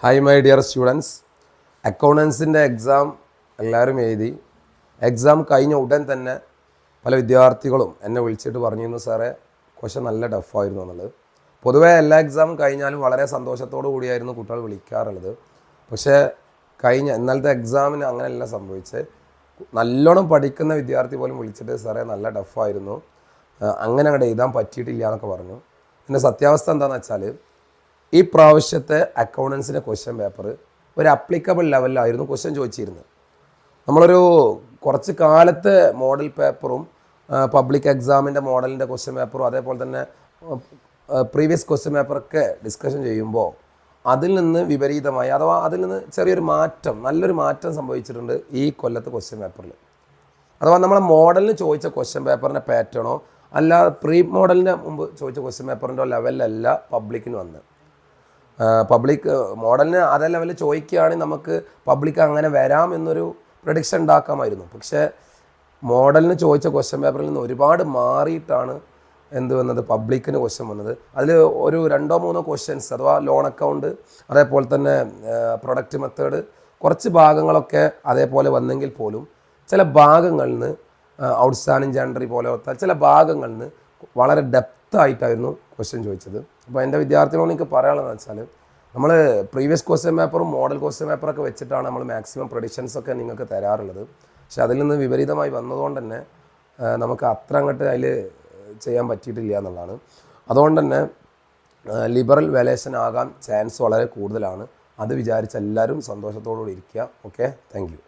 Hi my dear students, അക്കൗണ്ടൻസിൻ്റെ exam എല്ലാവരും എഴുതി. എക്സാം കഴിഞ്ഞ ഉടൻ തന്നെ പല വിദ്യാർത്ഥികളും എന്നെ വിളിച്ചിട്ട് പറഞ്ഞിരുന്നു, സാറേ ക്വസ്റ്റ്യൻ നല്ല ടഫായിരുന്നു എന്നുള്ളത്. പൊതുവേ എല്ലാ എക്സാമും കഴിഞ്ഞാലും വളരെ സന്തോഷത്തോടു കൂടിയായിരുന്നു കുട്ടികൾ വിളിക്കാറുള്ളത്. പക്ഷേ ഇന്നലത്തെ എക്സാമിന് അങ്ങനെയല്ല സംഭവിച്ചത്. നല്ലോണം പഠിക്കുന്ന വിദ്യാർത്ഥി പോലും വിളിച്ചിട്ട് സാറേ നല്ല ടഫായിരുന്നു, അങ്ങനെ അങ്ങോട്ട് എഴുതാൻ പറ്റിയിട്ടില്ല എന്നൊക്കെ പറഞ്ഞു. പിന്നെ സത്യാവസ്ഥ എന്താണെന്ന് വെച്ചാൽ, ഈ പ്രാവശ്യത്തെ അക്കൗണ്ടൻസിൻ്റെ ക്വസ്റ്റ്യൻ പേപ്പർ ഒരു അപ്ലിക്കബിൾ ലെവലിലായിരുന്നു ക്വസ്റ്റ്യൻ ചോദിച്ചിരുന്നത്. നമ്മളൊരു കുറച്ച് കാലത്തെ മോഡൽ പേപ്പറും പബ്ലിക് എക്സാമിൻ്റെ മോഡലിൻ്റെ ക്വസ്റ്റ്യൻ പേപ്പറും അതേപോലെ തന്നെ പ്രീവിയസ് ക്വസ്റ്റ്യൻ പേപ്പറൊക്കെ ഡിസ്കഷൻ ചെയ്യുമ്പോൾ അതിൽ നിന്ന് വിപരീതമായി, അഥവാ അതിൽ നിന്ന് ചെറിയൊരു മാറ്റം, നല്ലൊരു മാറ്റം സംഭവിച്ചിട്ടുണ്ട് ഈ കൊല്ലത്തെ ക്വസ്റ്റ്യൻ പേപ്പറിൽ. അഥവാ നമ്മളെ മോഡലിന് ചോദിച്ച ക്വസ്റ്റ്യൻ പേപ്പറിൻ്റെ പാറ്റേണോ അല്ല പ്രീ മോഡലിൻ്റെ മുമ്പ് ചോദിച്ച ക്വസ്റ്റ്യൻ പേപ്പറിൻ്റെ ലെവലിലല്ല പബ്ലിക്കിന് വന്നത്. പബ്ലിക് മോഡലിന് അതേ ലെവലിൽ ചോദിക്കുകയാണെങ്കിൽ നമുക്ക് പബ്ലിക്ക് അങ്ങനെ വരാം എന്നൊരു പ്രഡിക്ഷൻ ഉണ്ടാക്കാമായിരുന്നു. പക്ഷേ മോഡലിന് ചോദിച്ച ക്വസ്റ്റ്യൻ പേപ്പറിൽ നിന്ന് ഒരുപാട് മാറിയിട്ടാണ് എന്ത് വന്നത്, പബ്ലിക്കിന് ക്വസ്റ്റ്യൻ വന്നത്. അതിൽ ഒരു 2-3 ക്വസ്റ്റ്യൻസ്, അഥവാ ലോൺ അക്കൗണ്ട്, അതേപോലെ തന്നെ പ്രൊഡക്റ്റ് മെത്തേഡ്, കുറച്ച് ഭാഗങ്ങളൊക്കെ അതേപോലെ വന്നെങ്കിൽ പോലും ചില ഭാഗങ്ങളിൽ നിന്ന് ഔട്ട്സ്റ്റാൻഡിങ് ജനററി പോലത്തെ ചില ഭാഗങ്ങളിൽ നിന്ന് വളരെ ഡെപ്തായിട്ടായിരുന്നു ക്വസ്റ്റ്യൻ ചോദിച്ചത്. അപ്പോൾ എൻ്റെ വിദ്യാർത്ഥികളോട് എനിക്ക് പറയാനുള്ളതെന്ന് വെച്ചാൽ, നമ്മൾ പ്രീവിയസ് ക്വസ്റ്റ്യൻ പേപ്പറും മോഡൽ ക്വസ്റ്റ്യൻ പേപ്പറൊക്കെ വെച്ചിട്ടാണ് നമ്മൾ മാക്സിമം പ്രഡിക്ഷൻസൊക്കെ നിങ്ങൾക്ക് തരാറുള്ളത്. പക്ഷെ അതിൽ നിന്ന് വിപരീതമായി വന്നതുകൊണ്ട് തന്നെ നമുക്ക് അത്ര അങ്ങോട്ട് അതിൽ ചെയ്യാൻ പറ്റിയിട്ടില്ല എന്നുള്ളതാണ്. അതുകൊണ്ട് തന്നെ ലിബറൽ വാല്യുവേഷൻ ആകാൻ ചാൻസ് വളരെ കൂടുതലാണ്. അത് വിചാരിച്ച് എല്ലാവരും സന്തോഷത്തോടുകൂടി ഇരിക്കുക. Okay, thank you.